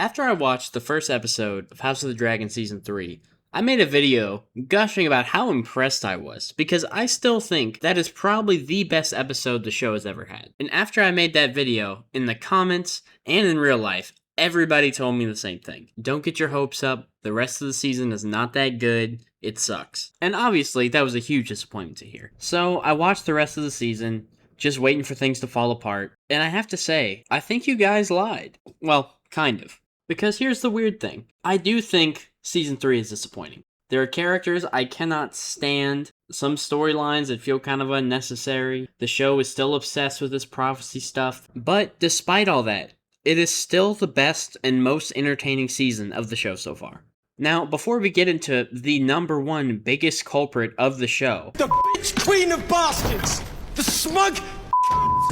After I watched the first episode of House of the Dragon Season 3, I made a video gushing about how impressed I was, because I still think that is probably the best episode the show has ever had. And after I made that video, in the comments and in real life, everybody told me the same thing. Don't get your hopes up, the rest of the season is not that good, it sucks. And obviously, that was a huge disappointment to hear. So I watched the rest of the season, just waiting for things to fall apart, and I have to say, I think you guys lied. Well, kind of. Because here's the weird thing. I do think Season 3 is disappointing. There are characters I cannot stand, some storylines that feel kind of unnecessary, the show is still obsessed with this prophecy stuff, but despite all that, it is still the best and most entertaining season of the show so far. Now, before we get into the number one biggest culprit of the show, the bitch queen of bastards, the smug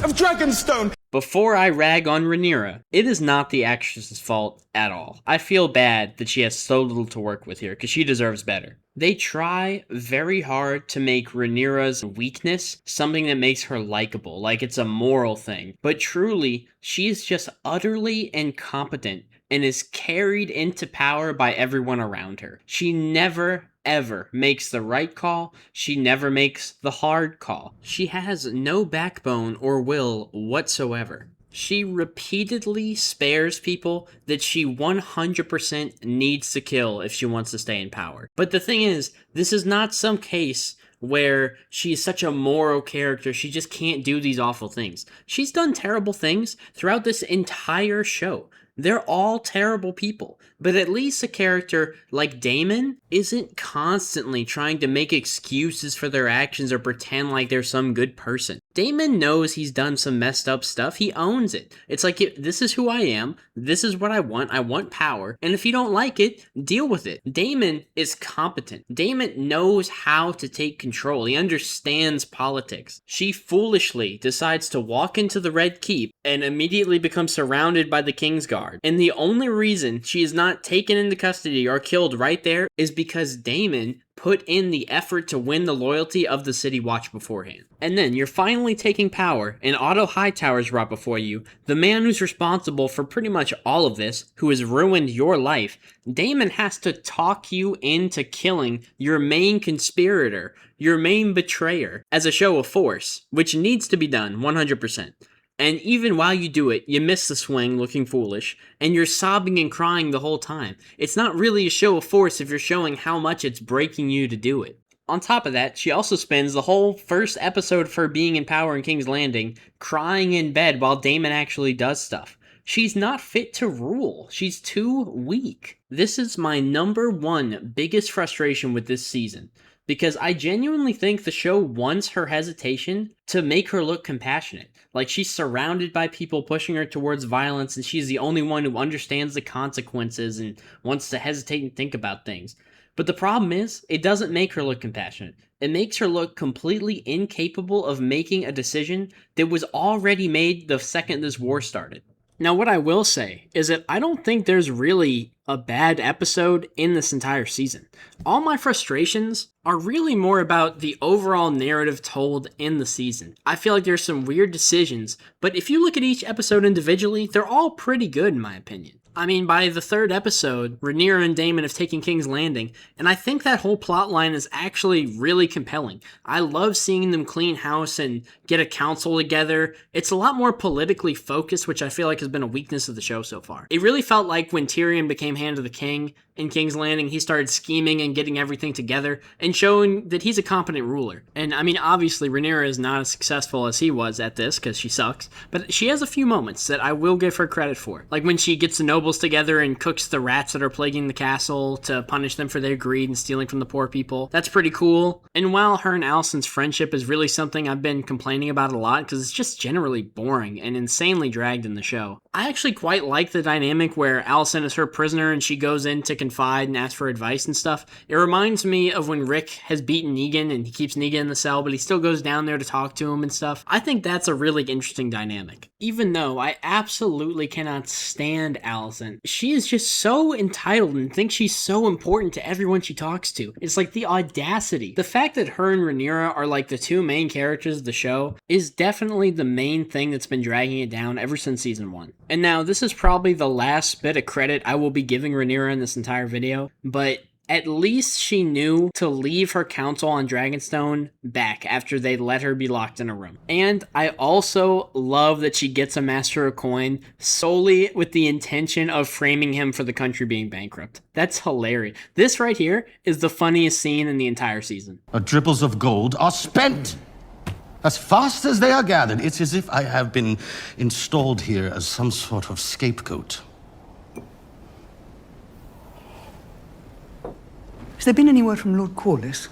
of Dragonstone. Before I rag on Rhaenyra, it is not the actress's fault at all. I feel bad that she has so little to work with here, because she deserves better. They try very hard to make Rhaenyra's weakness something that makes her likable, like it's a moral thing. But truly, she is just utterly incompetent and is carried into power by everyone around her. She never ever makes the right call. She never makes the hard call. She has no backbone or will whatsoever. She repeatedly spares people that she 100% needs to kill if she wants to stay in power. But the thing is, this is not some case where she's such a moral character, she just can't do these awful things. She's done terrible things throughout this entire show. They're all terrible people, but at least a character like Daemon isn't constantly trying to make excuses for their actions or pretend like they're some good person. Daemon knows he's done some messed up stuff, he owns it. It's like, this is who I am, this is what I want power, and if you don't like it, deal with it. Daemon is competent. Daemon knows how to take control, he understands politics. She foolishly decides to walk into the Red Keep and immediately becomes surrounded by the Kingsguard. And the only reason she is not taken into custody or killed right there is because Daemon put in the effort to win the loyalty of the City Watch beforehand. And then you're finally taking power, and Otto Hightower is brought before you, the man who's responsible for pretty much all of this, who has ruined your life. Daemon has to talk you into killing your main conspirator, your main betrayer, as a show of force, which needs to be done 100%. And even while you do it, you miss the swing looking foolish, and you're sobbing and crying the whole time. It's not really a show of force if you're showing how much it's breaking you to do it. On top of that, she also spends the whole first episode of her being in power in King's Landing crying in bed while Daemon actually does stuff. She's not fit to rule. She's too weak. This is my number one biggest frustration with this season, because I genuinely think the show wants her hesitation to make her look compassionate. Like, she's surrounded by people pushing her towards violence, and she's the only one who understands the consequences and wants to hesitate and think about things. But the problem is, it doesn't make her look compassionate. It makes her look completely incapable of making a decision that was already made the second this war started. Now, what I will say is that I don't think there's really a bad episode in this entire season. All my frustrations are really more about the overall narrative told in the season. I feel like there's some weird decisions, but if you look at each episode individually, they're all pretty good in my opinion. I mean, by the third episode, Rhaenyra and Daemon have taken King's Landing, and I think that whole plot line is actually really compelling. I love seeing them clean house and get a council together. It's a lot more politically focused, which I feel like has been a weakness of the show so far. It really felt like when Tyrion became Hand of the King in King's Landing, he started scheming and getting everything together and showing that he's a competent ruler. And I mean, obviously, Rhaenyra is not as successful as he was at this because she sucks, but she has a few moments that I will give her credit for. Like when she gets the nobles together and cooks the rats that are plaguing the castle to punish them for their greed and stealing from the poor people. That's pretty cool. And while her and Alicent's friendship is really something I've been complaining about a lot because it's just generally boring and insanely dragged in the show, I actually quite like the dynamic where Alicent is her prisoner and she goes in to confide and ask for advice and stuff. It reminds me of when Rick has beaten Negan and he keeps Negan in the cell, but he still goes down there to talk to him and stuff. I think that's a really interesting dynamic. Even though I absolutely cannot stand Alicent, she is just so entitled and thinks she's so important to everyone she talks to. It's like the audacity. The fact that her and Rhaenyra are like the two main characters of the show is definitely the main thing that's been dragging it down ever since season 1. And now, this is probably the last bit of credit I will be giving Rhaenyra in this entire video, but at least she knew to leave her counsel on Dragonstone back after they let her be locked in a room. And I also love that she gets a Master of Coin solely with the intention of framing him for the country being bankrupt. That's hilarious. This right here is the funniest scene in the entire season. Dribbles of gold are spent as fast as they are gathered. It's as if I have been installed here as some sort of scapegoat. Has there been any word from Lord Corlys?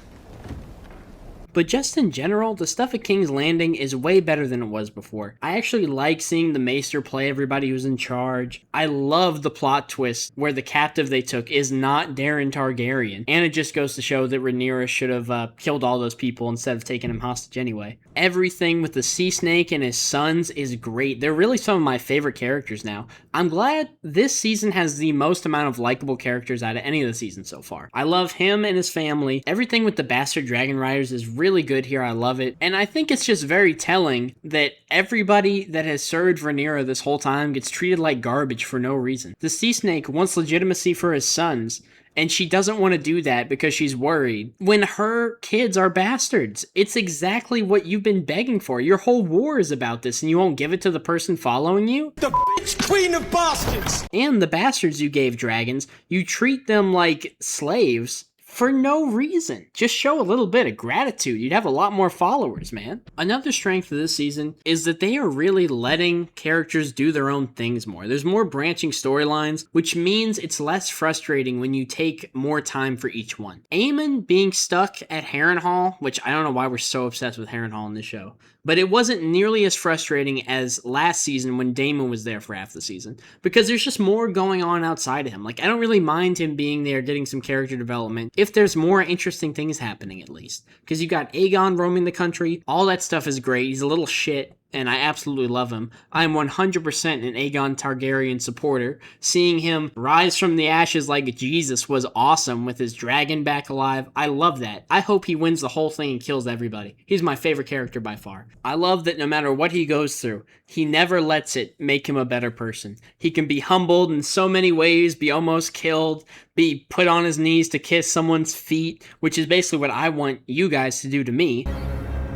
But just in general, the stuff at King's Landing is way better than it was before. I actually like seeing the Maester play everybody who's in charge. I love the plot twist where the captive they took is not Daemon Targaryen. And it just goes to show that Rhaenyra should have killed all those people instead of taking him hostage anyway. Everything with the Sea Snake and his sons is great. They're really some of my favorite characters now. I'm glad this season has the most amount of likable characters out of any of the seasons so far. I love him and his family. Everything with the Bastard Dragon Riders is really good here. I love it. And I think it's just very telling that everybody that has served Rhaenyra this whole time gets treated like garbage for no reason. The Sea Snake wants legitimacy for his sons, and she doesn't want to do that because she's worried when her kids are bastards. It's exactly what you've been begging for. Your whole war is about this, and you won't give it to the person following you? The bitch queen of bastards! And the bastards you gave dragons, you treat them like slaves for no reason. Just show a little bit of gratitude. You'd have a lot more followers, man. Another strength of this season is that they are really letting characters do their own things more. There's more branching storylines, which means it's less frustrating when you take more time for each one. Aemond being stuck at Harrenhal, which I don't know why we're so obsessed with Harrenhal in this show, but it wasn't nearly as frustrating as last season when Daemon was there for half the season, because there's just more going on outside of him. Like, I don't really mind him being there getting some character development if there's more interesting things happening, at least. Because you got Aegon roaming the country, all that stuff is great. He's a little shit, and I absolutely love him. I'm 100% an Aegon Targaryen supporter. Seeing him rise from the ashes like Jesus was awesome with his dragon back alive. I love that. I hope he wins the whole thing and kills everybody. He's my favorite character by far. I love that no matter what he goes through, he never lets it make him a better person. He can be humbled in so many ways, be almost killed, be put on his knees to kiss someone's feet, which is basically what I want you guys to do to me.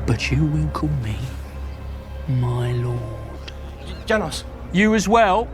But you will call me my lord. Janos. You as well?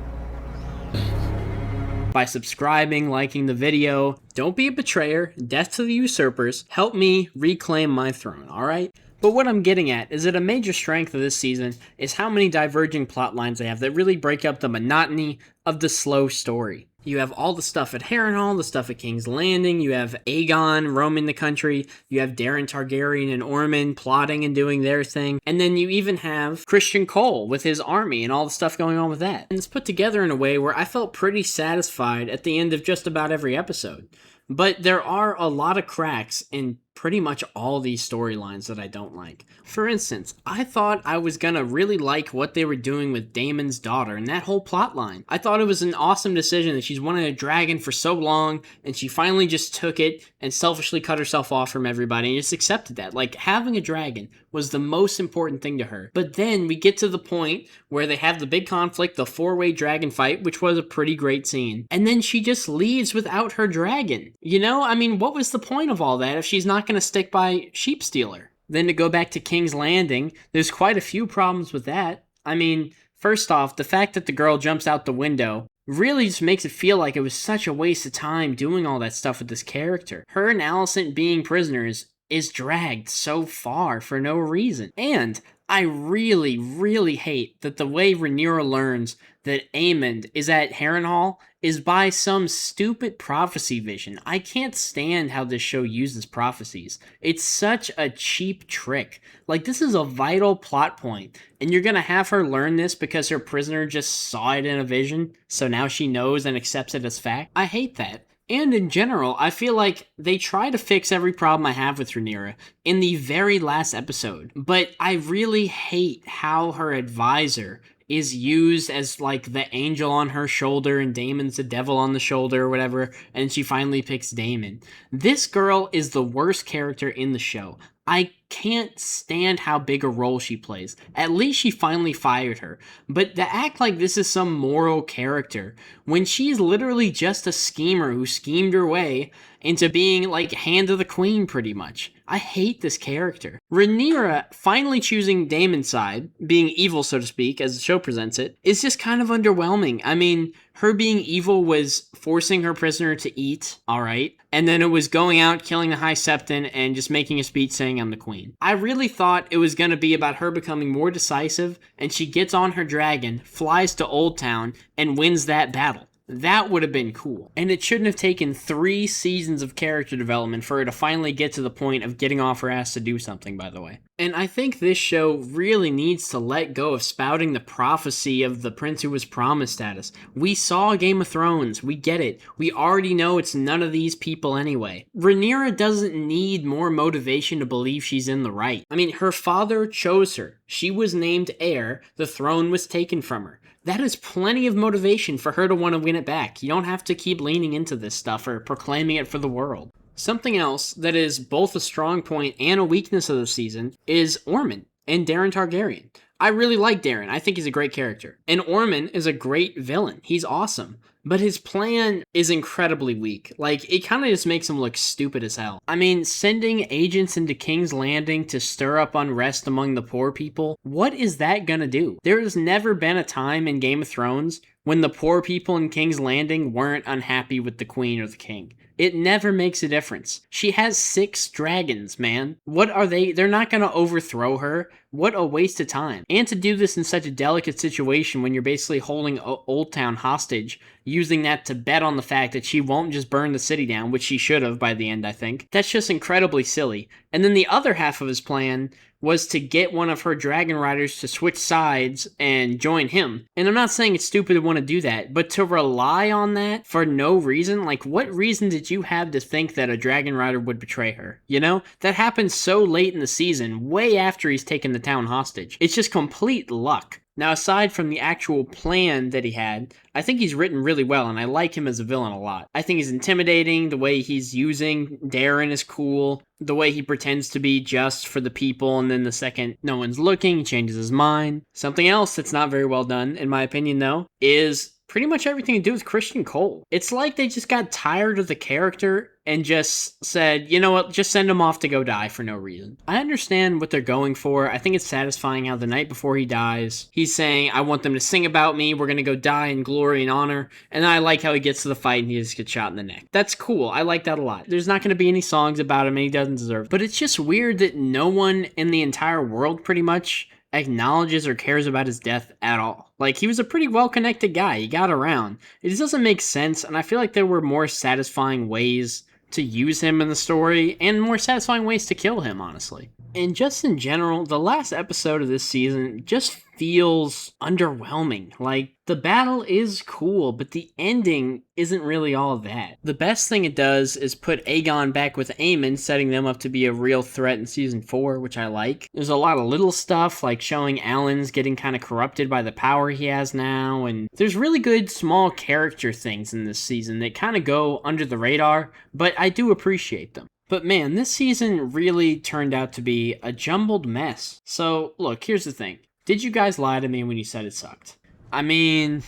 By subscribing, liking the video. Don't be a betrayer. Death to the usurpers. Help me reclaim my throne, alright? But what I'm getting at is that a major strength of this season is how many diverging plot lines they have that really break up the monotony of the slow story. You have all the stuff at Harrenhal, the stuff at King's Landing, you have Aegon roaming the country, you have Daemon Targaryen and Aemond plotting and doing their thing, and then you even have Christian Cole with his army and all the stuff going on with that. And it's put together in a way where I felt pretty satisfied at the end of just about every episode. But there are a lot of cracks in pretty much all these storylines that I don't like. For instance, I thought I was gonna really like what they were doing with Daemon's daughter and that whole plot line. I thought it was an awesome decision that she's wanted a dragon for so long and she finally just took it and selfishly cut herself off from everybody and just accepted that. Like, having a dragon was the most important thing to her. But then we get to the point where they have the big conflict, the 4-way dragon fight, which was a pretty great scene. And then she just leaves without her dragon. You know, I mean, what was the point of all that if she's not going to stick by Sheep Stealer? Then to go back to King's Landing, there's quite a few problems with that. I mean, first off, the fact that the girl jumps out the window really just makes it feel like it was such a waste of time doing all that stuff with this character. Her and Alicent being prisoners is dragged so far for no reason. And I really, really hate that the way Rhaenyra learns that Aemond is at Harrenhal is by some stupid prophecy vision. I can't stand how this show uses prophecies. It's such a cheap trick. Like, this is a vital plot point, and you're gonna have her learn this because her prisoner just saw it in a vision, so now she knows and accepts it as fact? I hate that. And in general, I feel like they try to fix every problem I have with Rhaenyra in the very last episode, but I really hate how her advisor is used as like the angel on her shoulder and Daemon's the devil on the shoulder or whatever, and she finally picks Daemon. This girl is the worst character in the show. I can't stand how big a role she plays. At least she finally fired her. But to act like this is some moral character when she's literally just a schemer who schemed her way into being like hand of the queen pretty much. I hate this character. Rhaenyra finally choosing Daemon's side, being evil so to speak as the show presents it, is just kind of underwhelming. I mean, her being evil was forcing her prisoner to eat, alright, and then it was going out, killing the High Septon, and just making a speech saying I'm the queen. I really thought it was going to be about her becoming more decisive, and she gets on her dragon, flies to Old Town, and wins that battle. That would have been cool. And it shouldn't have taken 3 seasons of character development for her to finally get to the point of getting off her ass to do something, by the way. And I think this show really needs to let go of spouting the prophecy of the prince who was promised status. We saw Game of Thrones. We get it. We already know it's none of these people anyway. Rhaenyra doesn't need more motivation to believe she's in the right. I mean, her father chose her. She was named heir. The throne was taken from her. That is plenty of motivation for her to want to win it back. You don't have to keep leaning into this stuff or proclaiming it for the world. Something else that is both a strong point and a weakness of the season is Aemond and Daemon Targaryen. I really like Daemon. I think he's a great character. And Aemond is a great villain. He's awesome. But his plan is incredibly weak. Like, it kind of just makes him look stupid as hell. I mean, sending agents into King's Landing to stir up unrest among the poor people, what is that gonna do? There has never been a time in Game of Thrones when the poor people in King's Landing weren't unhappy with the queen or the king. It never makes a difference. She has 6 dragons, man. What are they? They're not going to overthrow her. What a waste of time. And to do this in such a delicate situation when you're basically holding Old Town hostage, using that to bet on the fact that she won't just burn the city down, which she should have by the end, I think. That's just incredibly silly. And then the other half of his plan was to get one of her dragon riders to switch sides and join him. And I'm not saying it's stupid to want to do that, but to rely on that for no reason, like what reason did you have to think that a dragon rider would betray her? You know, that happens so late in the season, way after he's taken the town hostage. It's just complete luck. Now, aside from the actual plan that he had, I think he's written really well, and I like him as a villain a lot. I think he's intimidating, the way he's using Darren is cool, the way he pretends to be just for the people, and then the second no one's looking, he changes his mind. Something else that's not very well done, in my opinion, though, is pretty much everything to do with Christian Cole. It's like they just got tired of the character and just said, you know what, just send him off to go die for no reason. I understand what they're going for. I think it's satisfying how the night before he dies, he's saying, I want them to sing about me, we're gonna go die in glory and honor, and then I like how he gets to the fight and he just gets shot in the neck. That's cool, I like that a lot. There's not gonna be any songs about him and he doesn't deserve it. But it's just weird that no one in the entire world pretty much acknowledges or cares about his death at all. Like, he was a pretty well-connected guy. He got around. It just doesn't make sense, and I feel like there were more satisfying ways to use him in the story, and more satisfying ways to kill him, honestly. And just in general, the last episode of this season just feels underwhelming. Like, the battle is cool, but the ending isn't really all that. The best thing it does is put Aegon back with Aemond, setting them up to be a real threat in season 4, which I like. There's a lot of little stuff, like showing Alan's getting kind of corrupted by the power he has now, and there's really good small character things in this season that kind of go under the radar, but I do appreciate them. But man, this season really turned out to be a jumbled mess. So, look, here's the thing. Did you guys lie to me when you said it sucked? I mean,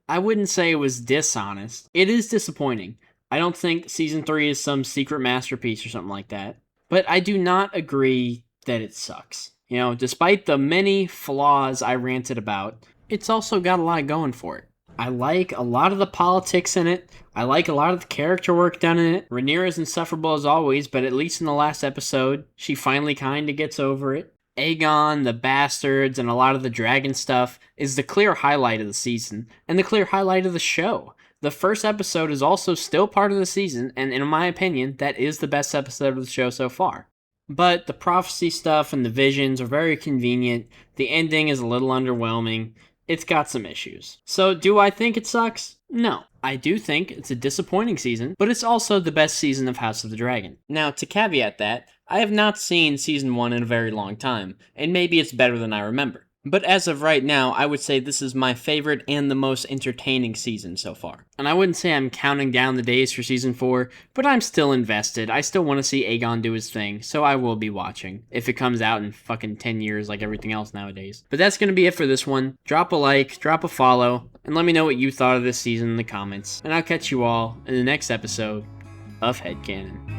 I wouldn't say it was dishonest. It is disappointing. I don't think season 3 is some secret masterpiece or something like that. But I do not agree that it sucks. You know, despite the many flaws I ranted about, it's also got a lot going for it. I like a lot of the politics in it. I like a lot of the character work done in it. Rhaenyra's insufferable as always, but at least in the last episode, she finally kind of gets over it. Aegon, the bastards, and a lot of the dragon stuff is the clear highlight of the season, and the clear highlight of the show. The first episode is also still part of the season, and in my opinion, that is the best episode of the show so far. But the prophecy stuff and the visions are very convenient. The ending is a little underwhelming. It's got some issues. So do I think it sucks? No. I do think it's a disappointing season, but it's also the best season of House of the Dragon. Now, to caveat that, I have not seen season 1 in a very long time, and maybe it's better than I remember. But as of right now, I would say this is my favorite and the most entertaining season so far. And I wouldn't say I'm counting down the days for season 4, but I'm still invested. I still want to see Aegon do his thing, so I will be watching. If it comes out in fucking 10 years like everything else nowadays. But that's going to be it for this one. Drop a like, drop a follow, and let me know what you thought of this season in the comments. And I'll catch you all in the next episode of Headcanon.